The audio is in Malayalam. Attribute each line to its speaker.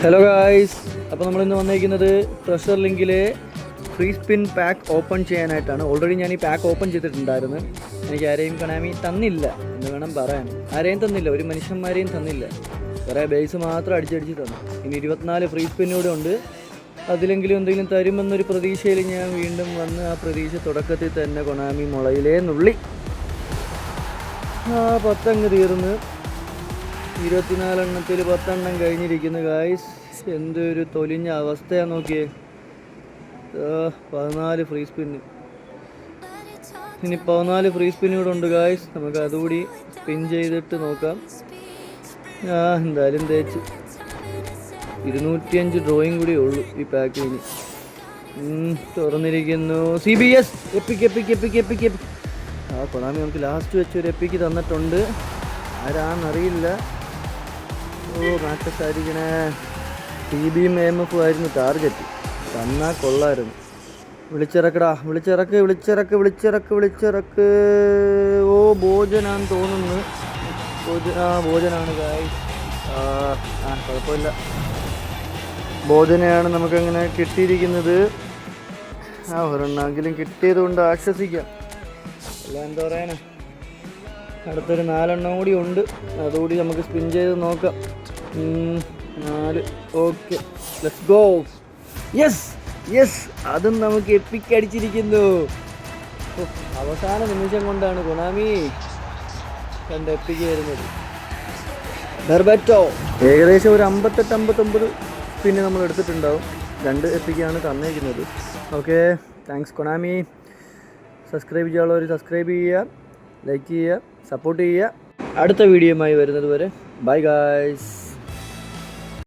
Speaker 1: ഹലോ ഗായ്സ്, അപ്പോൾ നമ്മളിന്ന് വന്നിരിക്കുന്നത് ട്രഷർ ലിങ്കിലെ ഫ്രീ സ്പിൻ പാക്ക് ഓപ്പൺ ചെയ്യാനായിട്ടാണ്. ഓൾറെഡി ഞാൻ ഈ പാക്ക് ഓപ്പൺ ചെയ്തിട്ടുണ്ടായിരുന്നു. എനിക്ക് ആരെയും കൊനാമി തന്നില്ല എന്ന് വേണം പറയാൻ. ആരെയും തന്നില്ല, ഒരു മനുഷ്യന്മാരെയും തന്നില്ല. കുറേ ബേസ് മാത്രം അടിച്ചടിച്ച് തന്നു. ഇനി 24 ഫ്രീ സ്പിന്നൂടെ ഉണ്ട്. അതിലെങ്കിലും എന്തെങ്കിലും തരുമെന്നൊരു പ്രതീക്ഷയിൽ ഞാൻ വീണ്ടും വന്ന് ആ പ്രതീക്ഷ തുടക്കത്തിൽ തന്നെ കൊനാമി മുളയിലേ നുള്ളി. 10 അങ്ങ് തീർന്ന് 24 എണ്ണത്തിൽ 10 എണ്ണം കഴിഞ്ഞിരിക്കുന്നു ഗായ്സ്. എന്തൊരു തൊലിഞ്ഞ അവസ്ഥയാണ് നോക്കിയേ. 14 ഫ്രീ സ്പിന്ന്. ഇനി 14 ഫ്രീ സ്പിന്നൂടെ ഉണ്ട് ഗായ്സ്. നമുക്ക് അതുകൂടി സ്പിൻ ചെയ്തിട്ട് നോക്കാം. എന്തായാലും തേച്ച് 205 ഡ്രോയിങ് കൂടി ഉള്ളൂ ഈ പാക്കിന്. തുറന്നിരിക്കുന്നു CBS എപ്പിക്ക്. കൊണാമി നമുക്ക് ലാസ്റ്റ് വെച്ചൊരു എപ്പിക്ക് തന്നിട്ടുണ്ട്. ആരാന്നറിയില്ല. മാറ്റസ് ആയിരിക്കണേ. TBയും AMF ആയിരുന്നു ടാർഗറ്റ്. തന്നാൽ കൊള്ളായിരുന്നു. വിളിച്ചിറക്ക്. ഭോജനാന്ന് തോന്നുന്നു. ഭോജനാണ് ഗായ്സ്. കുഴപ്പമില്ല. ഭോജനയാണ് നമുക്കങ്ങനെ കിട്ടിയിരിക്കുന്നത്. ഒരെണ്ണമെങ്കിലും കിട്ടിയത് കൊണ്ട് ആശ്വസിക്കാം. എല്ലാം എന്താ പറയാനാ. അടുത്തൊരു 4 എണ്ണം കൂടി ഉണ്ട്. അതുകൂടി നമുക്ക് സ്പിൻ ചെയ്ത് നോക്കാം. 4. Okay, let's go. യെസ്, അതും നമുക്ക് എപ്പിക്ക് അടിച്ചിരിക്കുന്നു. അവസാന നിമിഷം കൊണ്ടാണ് കൊനാമി കണ്ട് എപ്പിക്ക് വരുന്നത്. ബെർബറ്റോ ഏകദേശം ഒരു 58-59 പിന്നെ നമ്മൾ എടുത്തിട്ടുണ്ടാവും. 2 എപ്പിക്കാണ് തന്നേക്കുന്നത്. Okay, thanks Konami. സബ്സ്ക്രൈബ് ചെയ്യാനുള്ളവർ സബ്സ്ക്രൈബ് ചെയ്യുക, ലൈക്ക് ചെയ്യുക, സപ്പോർട്ട് ചെയ്യുക. അടുത്ത വീഡിയോയുമായി വരുന്നത് വരെ ബൈ ഗായ്സ്.